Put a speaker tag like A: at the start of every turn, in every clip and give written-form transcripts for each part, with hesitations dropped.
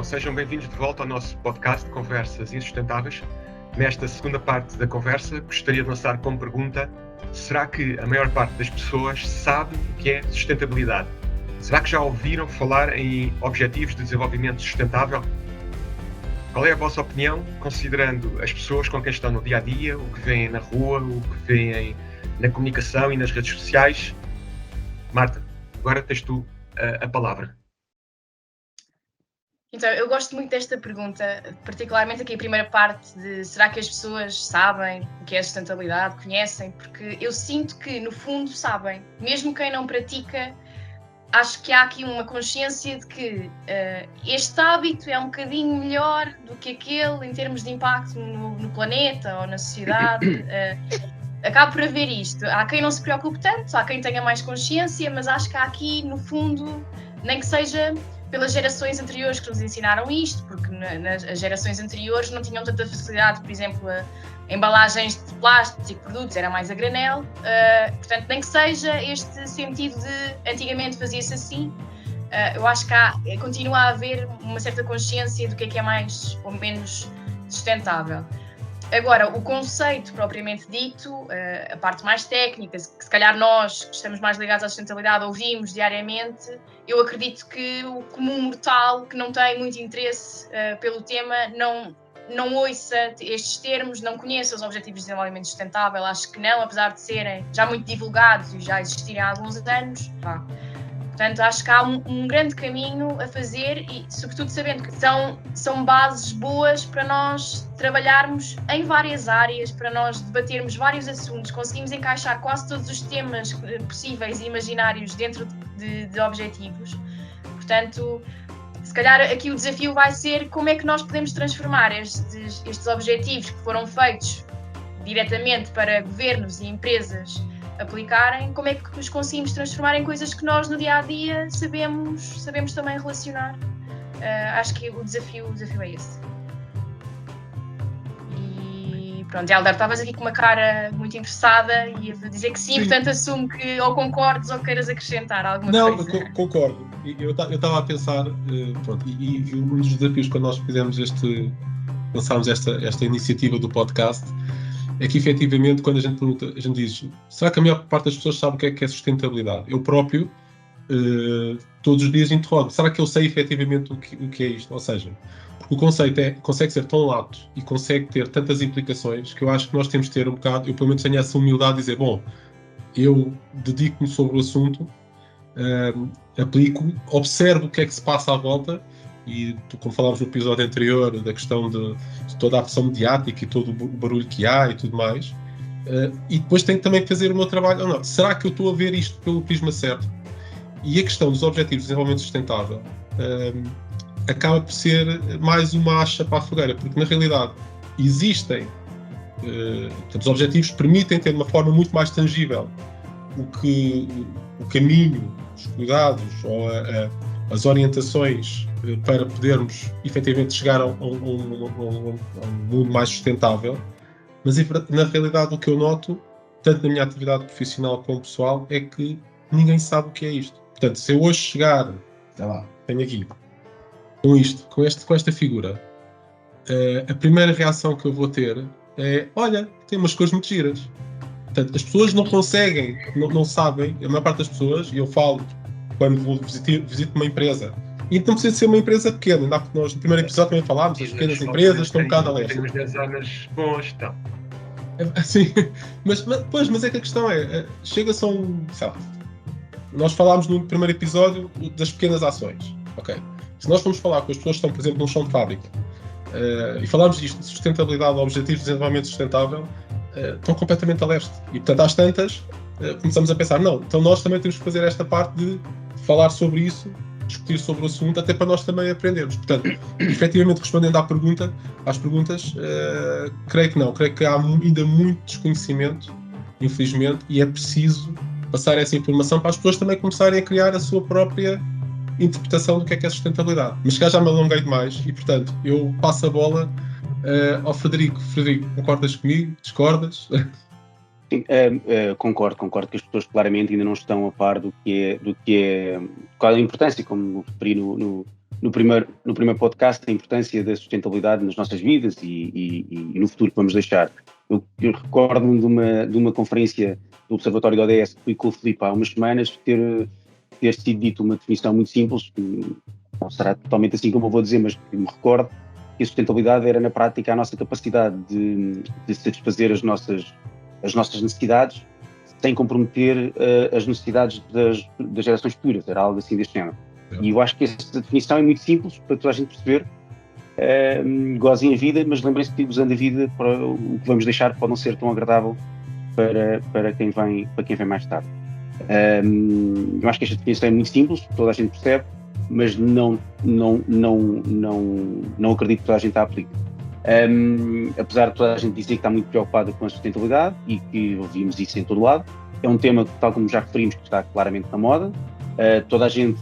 A: Então, sejam bem-vindos de volta ao nosso podcast de Conversas Insustentáveis. Nesta segunda parte da conversa, gostaria de lançar como pergunta: será que a maior parte das pessoas sabe o que é sustentabilidade? Será que já ouviram falar em Objetivos de Desenvolvimento Sustentável? Qual é a vossa opinião, considerando as pessoas com quem estão no dia-a-dia, o que veem na rua, o que veem na comunicação e nas redes sociais? Marta, agora tens tu a palavra.
B: Então, eu gosto muito desta pergunta, particularmente aqui a primeira parte de será que as pessoas sabem o que é sustentabilidade, conhecem? Porque eu sinto que, no fundo, sabem. Mesmo quem não pratica, acho que há aqui uma consciência de que este hábito é um bocadinho melhor do que aquele em termos de impacto no planeta ou na sociedade. Acaba por haver isto. Há quem não se preocupe tanto, há quem tenha mais consciência, mas acho que há aqui, no fundo, nem que seja pelas gerações anteriores que nos ensinaram isto, porque nas gerações anteriores não tinham tanta facilidade, por exemplo, embalagens de plástico e produtos, era mais a granel, portanto, nem que seja este sentido de antigamente fazia-se assim, eu acho que continua a haver uma certa consciência do que é mais ou menos sustentável. Agora, o conceito propriamente dito, a parte mais técnica, que se calhar nós que estamos mais ligados à sustentabilidade ouvimos diariamente, eu acredito que o comum mortal que não tem muito interesse pelo tema não ouça estes termos, não conheça os Objetivos de Desenvolvimento Sustentável, acho que não, apesar de serem já muito divulgados e já existirem há alguns anos. Portanto, acho que há um grande caminho a fazer e, sobretudo, sabendo que são bases boas para nós trabalharmos em várias áreas, para nós debatermos vários assuntos, conseguimos encaixar quase todos os temas possíveis e imaginários dentro de objetivos. Portanto, se calhar aqui o desafio vai ser como é que nós podemos transformar estes objetivos que foram feitos diretamente para governos e empresas aplicarem, como é que os conseguimos transformar em coisas que nós no dia-a-dia sabemos também relacionar. Acho que o desafio é esse. E pronto, Hélder, estavas aqui com uma cara muito interessada e a dizer que sim, portanto assumo que ou concordes ou queiras acrescentar alguma coisa.
C: Não, concordo. Eu estava a pensar, pronto, e um dos desafios quando nós lançámos esta iniciativa do podcast, é que efetivamente quando a gente pergunta, a gente diz, será que a maior parte das pessoas sabe o que é sustentabilidade? Eu próprio, todos os dias interrogo, será que eu sei efetivamente o que é isto? Ou seja, porque o conceito consegue ser tão lato e consegue ter tantas implicações que eu acho que nós temos de ter um bocado, eu pelo menos tenho essa humildade de dizer, bom, eu dedico-me sobre o assunto, aplico, observo o que é que se passa à volta. E como falámos no episódio anterior da questão de toda a pressão mediática e todo o barulho que há e tudo mais, e depois tenho também que fazer o meu trabalho, ou não, será que eu estou a ver isto pelo prisma certo? E a questão dos Objetivos de Desenvolvimento Sustentável acaba por ser mais uma acha para a fogueira, porque na realidade existem, os objetivos permitem ter de uma forma muito mais tangível o caminho, os cuidados ou as orientações para podermos efetivamente chegar a um mundo mais sustentável, mas na realidade o que eu noto, tanto na minha atividade profissional como pessoal, é que ninguém sabe o que é isto. Portanto, se eu hoje chegar, sei lá, tenho aqui, com esta figura, a primeira reação que eu vou ter é, olha, tem umas cores muito giras. Portanto, as pessoas não conseguem, não sabem, a maior parte das pessoas, e eu falo quando visito uma empresa, e não precisa ser uma empresa pequena, ainda porque nós no primeiro episódio também falámos, as pequenas empresas estão um bocado a leste.
A: Temos 10 anos bons, então.
C: Sim, mas é que a questão chega-se a sei lá, nós falámos no primeiro episódio das pequenas ações, ok? Se nós formos falar com as pessoas que estão, por exemplo, num chão de fábrica, e falarmos disto de sustentabilidade, objetivos de desenvolvimento sustentável, estão completamente a leste. E, portanto, às tantas, começamos a pensar, não, então nós também temos que fazer esta parte de falar sobre isso, discutir sobre o assunto, até para nós também aprendermos. Portanto, efetivamente, respondendo às perguntas, creio que não. Creio que há ainda muito desconhecimento, infelizmente, e é preciso passar essa informação para as pessoas também começarem a criar a sua própria interpretação do que é sustentabilidade. Mas se calhar já me alonguei demais e, portanto, eu passo a bola ao Frederico. Frederico, concordas comigo? Discordas?
D: Sim, concordo que as pessoas claramente ainda não estão a par do que é qual é a importância, como referi no no primeiro podcast a importância da sustentabilidade nas nossas vidas e no futuro que vamos deixar. Eu recordo-me de uma conferência do Observatório da ODS que fui com o Filipe há umas semanas, ter sido dito uma definição muito simples, que não será totalmente assim como eu vou dizer, mas que me recordo que a sustentabilidade era na prática a nossa capacidade de satisfazer as nossas necessidades sem comprometer as necessidades das gerações futuras, era algo assim deste género. E eu acho que essa definição é muito simples para toda a gente perceber. Gozem a vida, mas lembrem-se que usando a vida, para o que vamos deixar pode não ser tão agradável para quem vem mais tarde. Eu acho que esta definição é muito simples, toda a gente percebe, mas não acredito que toda a gente a aplique. Apesar de toda a gente dizer que está muito preocupada com a sustentabilidade e que ouvimos isso em todo lado, é um tema, tal como já referimos, que está claramente na moda. Toda a gente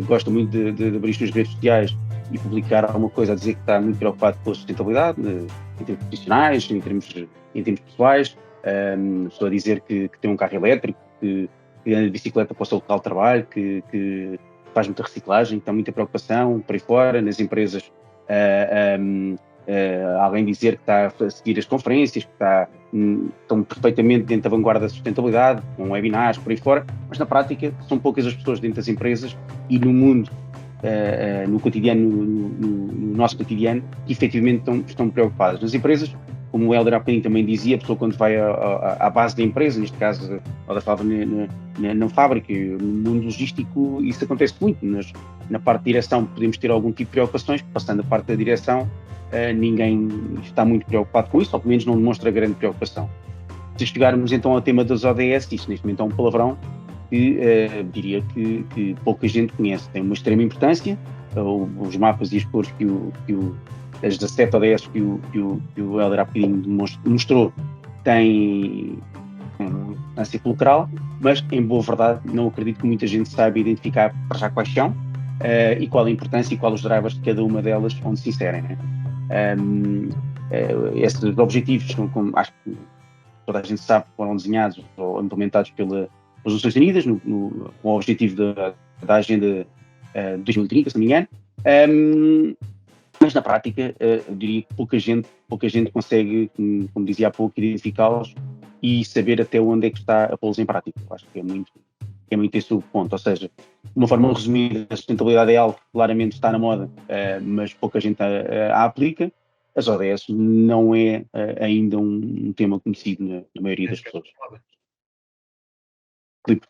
D: gosta muito de abrir as suas redes sociais e publicar alguma coisa a dizer que está muito preocupado com a sustentabilidade, em termos profissionais, em termos pessoais. A pessoa a dizer que tem um carro elétrico, que anda de bicicleta para o seu local de trabalho, que faz muita reciclagem, que tem muita preocupação por aí fora, nas empresas. Alguém dizer que está a seguir as conferências, que estão perfeitamente dentro da vanguarda da sustentabilidade, com webinars por aí fora, mas na prática são poucas as pessoas dentro das empresas e no mundo, no cotidiano, no nosso cotidiano, que efetivamente estão preocupadas. Nas empresas, como o Hélder há bocadinho também dizia, a pessoa quando vai à base da empresa, neste caso, ela falava na fábrica, no mundo logístico, isso acontece muito. Na parte de direção podemos ter algum tipo de preocupações, passando a parte da direção, ninguém está muito preocupado com isso, ou pelo menos não demonstra grande preocupação. Se chegarmos então ao tema das ODS, isso neste momento é um palavrão que diria que pouca gente conhece. Tem uma extrema importância, os mapas e as cores as 17 ODS que o Hélder há bocadinho mostrou têm importância fulcral, mas em boa verdade não acredito que muita gente saiba identificar para já quais são e qual a importância e qual os drivers de cada uma delas onde se inserem, né? Esses objetivos, como acho que toda a gente sabe, foram desenhados ou implementados pelas Nações Unidas com o objetivo da Agenda 2030, se não me engano. Mas na prática, eu diria que pouca gente consegue, como dizia há pouco, identificá-los e saber até onde é que está a pô-los em prática. Eu acho que é muito esse o ponto. Ou seja, de uma forma resumida, a sustentabilidade é algo que claramente está na moda, mas pouca gente a aplica. As ODS não é ainda um tema conhecido na maioria das pessoas. Filipe.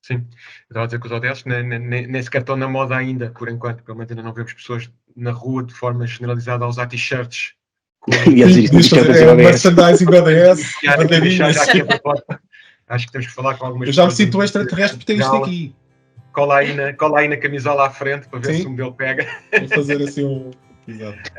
A: Sim, eu estava a dizer que os ODS nem sequer estão na moda ainda, por enquanto. Pelo menos ainda não vemos pessoas na rua de forma generalizada a usar t-shirts.
C: Merchandising ODS, bandeirinhas.
A: Acho que temos que falar com algumas
C: pessoas. Eu já me sinto
A: um
C: extraterrestre por ter isto aqui.
A: Cola aí na camisola à frente para ver se o modelo pega.
C: Vou fazer assim um... Exato.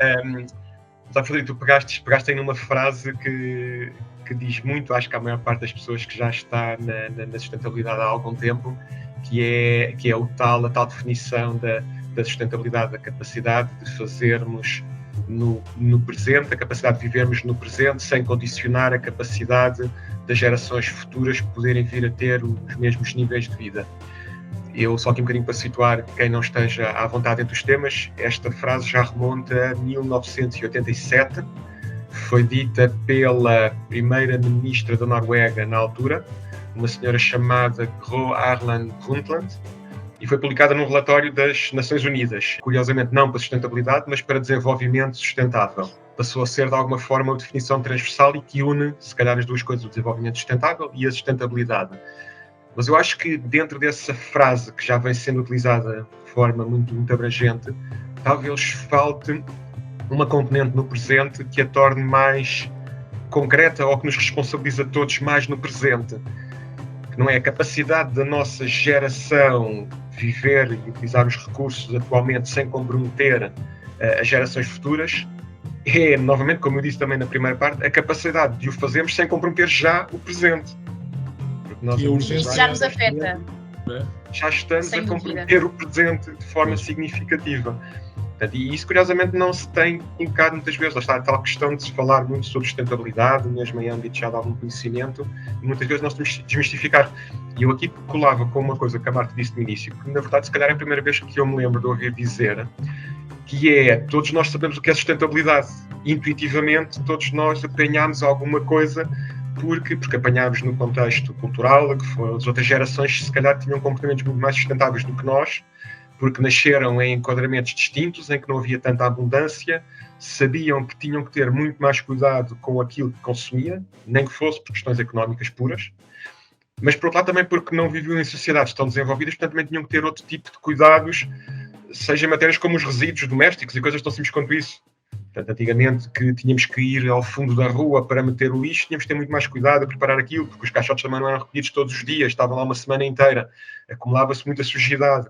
A: Frederico, tu pegaste aí numa frase que diz muito, acho que a maior parte das pessoas que já está na sustentabilidade há algum tempo, que é a tal definição da sustentabilidade, da capacidade de fazermos no presente, a capacidade de vivermos no presente sem condicionar a capacidade das gerações futuras poderem vir a ter os mesmos níveis de vida. Eu, só aqui um bocadinho para situar quem não esteja à vontade entre os temas, esta frase já remonta a 1987, foi dita pela primeira-ministra da Noruega na altura, uma senhora chamada Gro Harlem Brundtland, e foi publicada num relatório das Nações Unidas, curiosamente não para sustentabilidade, mas para desenvolvimento sustentável. Passou a ser de alguma forma uma definição transversal e que une, se calhar, as duas coisas, o desenvolvimento sustentável e a sustentabilidade. Mas eu acho que dentro dessa frase, que já vem sendo utilizada de forma muito, muito abrangente, talvez falte uma componente no presente que a torne mais concreta ou que nos responsabiliza a todos mais no presente. Que não é a capacidade da nossa geração viver e utilizar os recursos atualmente sem comprometer as gerações futuras, é, novamente, como eu disse também na primeira parte, a capacidade de o fazermos sem comprometer já o presente.
B: Isso já nos afeta.
A: Já estamos a comprometer o presente de forma significativa. Portanto, e isso, curiosamente, não se tem colocado muitas vezes. Lá está a tal questão de se falar muito sobre sustentabilidade, mesmo em âmbito já de algum conhecimento, e muitas vezes nós temos de desmistificar. E eu aqui colava com uma coisa que a Marta disse no início, que na verdade, se calhar é a primeira vez que eu me lembro de ouvir dizer, que é, todos nós sabemos o que é sustentabilidade. Intuitivamente, todos nós apanhámos alguma coisa porque apanhámos no contexto cultural, que foram as outras gerações que se calhar tinham comportamentos muito mais sustentáveis do que nós, porque nasceram em enquadramentos distintos, em que não havia tanta abundância, sabiam que tinham que ter muito mais cuidado com aquilo que consumia, nem que fosse por questões económicas puras, mas por outro lado também porque não viviam em sociedades tão desenvolvidas, portanto também tinham que ter outro tipo de cuidados, seja em matérias como os resíduos domésticos e coisas tão simples quanto isso. Portanto, antigamente que tínhamos que ir ao fundo da rua para meter o lixo, tínhamos que ter muito mais cuidado a preparar aquilo, porque os caixotes também não eram recolhidos todos os dias, estavam lá uma semana inteira, acumulava-se muita sujidade.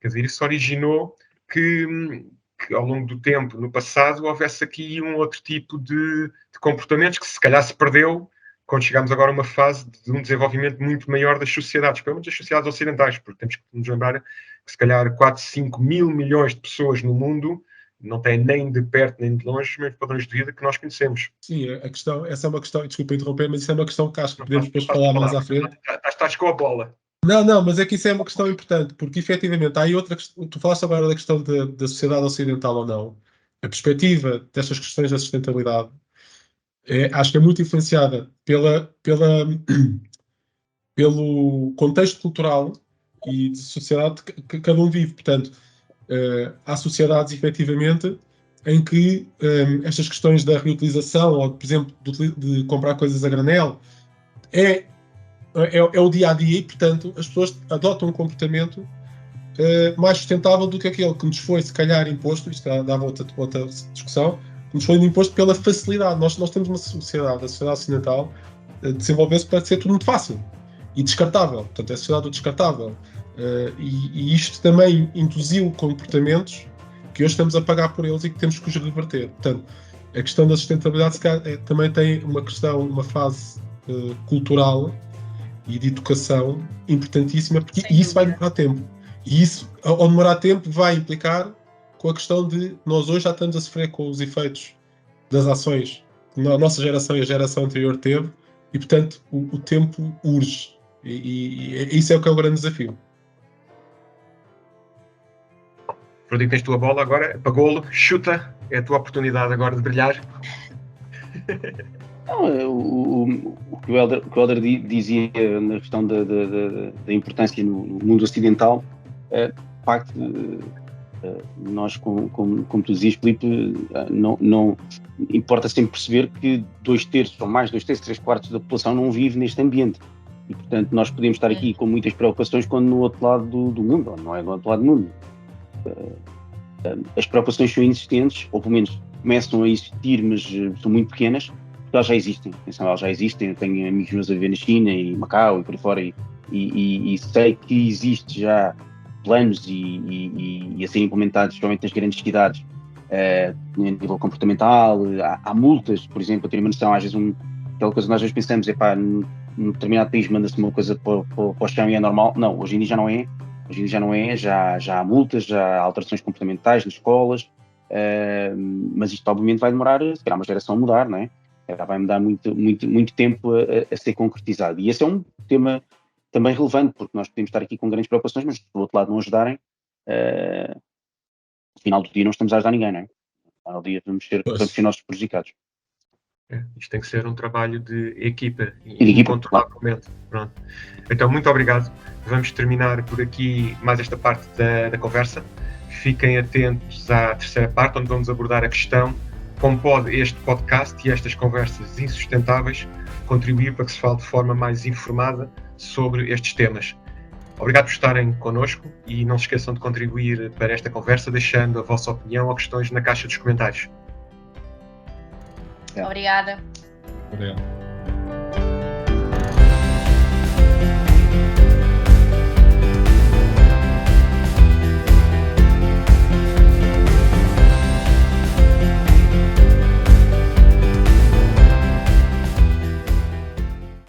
A: Quer dizer, isso originou que ao longo do tempo, no passado, houvesse aqui um outro tipo de comportamentos que se calhar se perdeu quando chegámos agora a uma fase de um desenvolvimento muito maior das sociedades, pelo menos das sociedades ocidentais, porque temos que nos lembrar que se calhar 4, 5 mil milhões de pessoas no mundo não têm nem de perto nem de longe os mesmos padrões de vida que nós conhecemos.
C: Sim, essa é uma questão, desculpa interromper, mas isso é uma questão que acho que podemos depois falar mais à frente.
A: Estás com a bola.
C: Não, mas é que isso é uma questão importante, porque efetivamente há aí outra questão. Tu falaste agora da questão da sociedade ocidental ou não. A perspectiva destas questões da sustentabilidade acho que é muito influenciada pelo contexto cultural e de sociedade que cada um vive. Portanto, há sociedades efetivamente em que estas questões da reutilização ou, por exemplo, de comprar coisas a granel é o dia-a-dia e, portanto, as pessoas adotam um comportamento mais sustentável do que aquele que nos foi, se calhar, imposto, isto dava outra discussão, que nos foi imposto pela facilidade. Nós temos uma sociedade, a sociedade ocidental, desenvolveu-se para ser tudo muito fácil e descartável. Portanto, é a sociedade do descartável. E isto também induziu comportamentos que hoje estamos a pagar por eles e que temos que os reverter. Portanto, a questão da sustentabilidade se calhar, também tem uma fase cultural e de educação importantíssima, porque isso vai demorar tempo. E isso, ao demorar tempo, vai implicar com a questão de nós hoje já estamos a sofrer com os efeitos das ações que a nossa geração e a geração anterior teve, e, portanto, o tempo urge. E isso é o que é o grande desafio.
A: Frederico, tens a tua bola agora, apagou-lo, chuta, é a tua oportunidade agora de brilhar.
D: Não, o que o Helder dizia na questão da importância no mundo ocidental, de facto, nós, como tu dizias, Filipe, não importa sempre perceber que 2/3 ou mais, 2/3, 3/4 da população não vive neste ambiente. E, portanto, nós podemos estar aqui com muitas preocupações quando no outro lado do mundo, ou não é do outro lado do mundo. As preocupações são existentes, ou pelo menos começam a existir, mas são muito pequenas, porque elas já existem. Atenção, elas já existem. Eu tenho amigos meus a viver na China e Macau e por aí fora, e sei que existe já planos e a serem implementados, principalmente nas grandes cidades, a nível comportamental. Há multas, por exemplo, a ter uma noção, às vezes aquela coisa que nós às vezes pensamos, num determinado país manda-se uma coisa para o chão e é normal. Não, hoje em dia já não é. Hoje em dia já não é, já há multas, já há alterações comportamentais nas escolas, mas isto obviamente vai demorar, se calhar, uma geração a mudar, não é? Vai mudar muito tempo a ser concretizado. E esse é um tema também relevante, porque nós podemos estar aqui com grandes preocupações, mas do outro lado não ajudarem, no final do dia não estamos a ajudar ninguém, não é? No final do dia vamos ser nós prejudicados.
A: Isto tem que ser um trabalho de equipa, incontornavelmente. Pronto. Então, muito obrigado. Vamos terminar por aqui mais esta parte da conversa. Fiquem atentos à terceira parte, onde vamos abordar a questão como pode este podcast e estas conversas insustentáveis contribuir para que se fale de forma mais informada sobre estes temas. Obrigado por estarem connosco e não se esqueçam de contribuir para esta conversa, deixando a vossa opinião ou questões na caixa dos comentários.
B: Obrigada.
C: Obrigado.